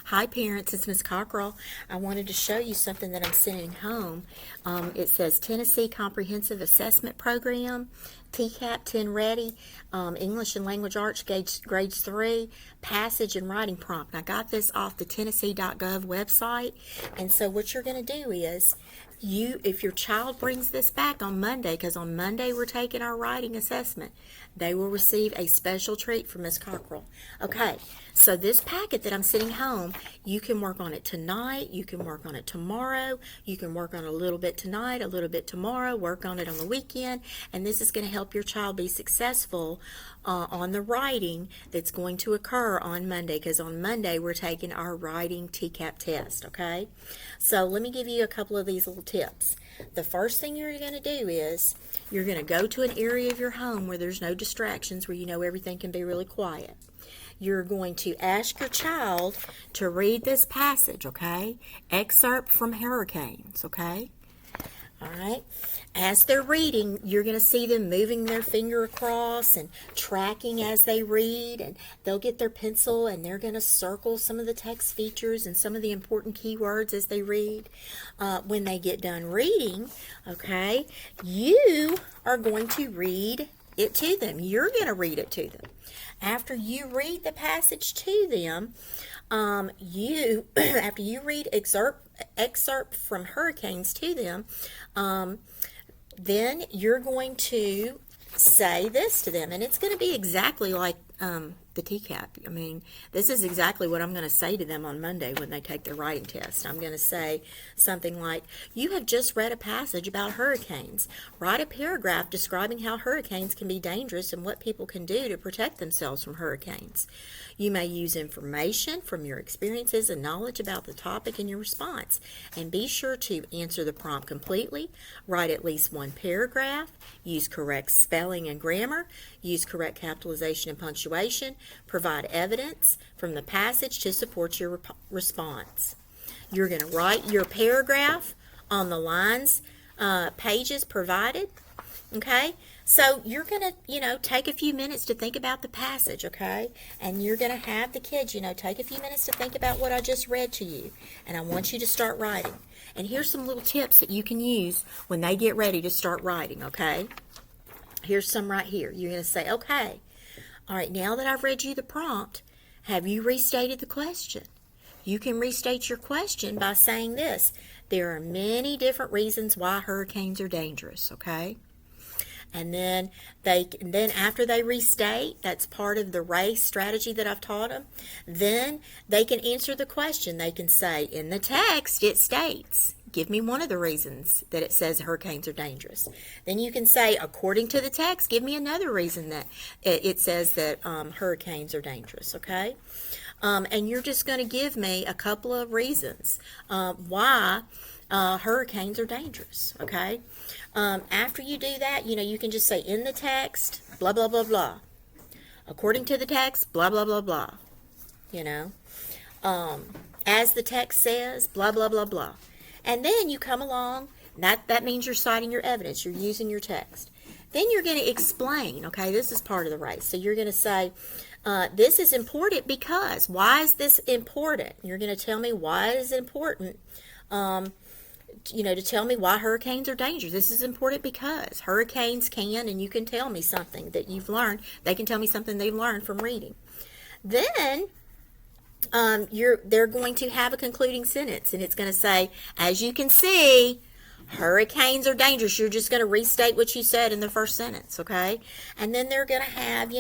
Hi parents, it's Miss Cockrell. I wanted to show you something that I'm sending home. It says Tennessee Comprehensive Assessment Program, TCAP 10 Ready, English and Language Arts grades 3, Passage and Writing Prompt. I got this off the Tennessee.gov website, and so what you're going to do is if your child brings this back on Monday, because on Monday we're taking our writing assessment, they will receive a special treat from Miss Cockrell. Okay, so this packet that I'm sending home, you can work on it tonight, you can work on it tomorrow, you can work on it a little bit tonight, a little bit tomorrow, work on it on the weekend, and this is going to help your child be successful on the writing that's going to occur on Monday, because on Monday we're taking our writing TCAP test, okay? So let me give you a couple of these little tips. The first thing you're going to do is you're going to go to an area of your home where there's no distractions, where you know everything can be really quiet. You're going to ask your child to read this passage, okay? Excerpt from Hurricanes, okay? All right. As they're reading, you're going to see them moving their finger across and tracking as they read, and they'll get their pencil and they're going to circle some of the text features and some of the important keywords as they read. When they get done reading, okay, you are going to read it to them. You're going to read it to them. After you read the passage to them, after you read excerpt from Hurricanes to them, then you're going to say this to them, and it's going to be exactly like the TCAP. I mean, this is exactly what I'm going to say to them on Monday when they take their writing test. I'm going to say something like, you have just read a passage about hurricanes. Write a paragraph describing how hurricanes can be dangerous and what people can do to protect themselves from hurricanes. You may use information from your experiences and knowledge about the topic in your response. And be sure to answer the prompt completely, write at least one paragraph, use correct spelling and grammar, use correct capitalization and punctuation, provide evidence from the passage to support your response. You're going to write your paragraph on the lines, pages provided, okay? So you're going to, take a few minutes to think about the passage, okay? And you're going to have the kids, take a few minutes to think about what I just read to you. And I want you to start writing. And here's some little tips that you can use when they get ready to start writing, okay? Here's some right here. You're going to say, okay, all right, now that I've read you the prompt, have you restated the question? You can restate your question by saying this. There are many different reasons why hurricanes are dangerous, okay? And then after they restate, that's part of the race strategy that I've taught them, then they can answer the question. They can say, in the text it states, give me one of the reasons that it says hurricanes are dangerous. Then you can say, according to the text, give me another reason that it says that hurricanes are dangerous, okay? And you're just going to give me a couple of reasons why hurricanes are dangerous, okay? After you do that, you can just say, in the text, blah, blah, blah, blah. According to the text, blah, blah, blah, blah. As the text says, blah, blah, blah, blah. And then you come along, that means you're citing your evidence, you're using your text. Then you're going to explain, okay, this is part of the race. So you're going to say, this is important because, why is this important? You're going to tell me why it is important, to tell me why hurricanes are dangerous. This is important because hurricanes can, and you can tell me something that you've learned. They can tell me something they've learned from reading. Then they're going to have a concluding sentence, and it's going to say, as you can see, hurricanes are dangerous. You're just going to restate what you said in the first sentence, okay? And then they're going to have,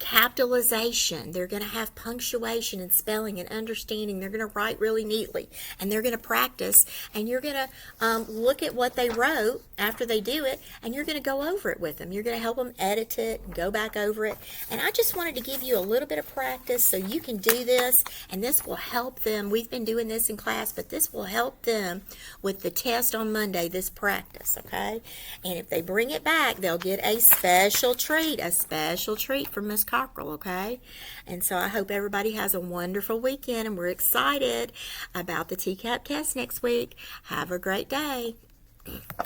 capitalization. They're going to have punctuation and spelling and understanding. They're going to write really neatly, and they're going to practice, and you're going to look at what they wrote after they do it, and you're going to go over it with them. You're going to help them edit it and go back over it. And I just wanted to give you a little bit of practice so you can do this, and this will help them. We've been doing this in class, but this will help them with the test on Monday, this practice, okay? And if they bring it back, they'll get a special treat from Miss Cockrell, okay? And so I hope everybody has a wonderful weekend, and we're excited about the TCAP test next week. Have a great day.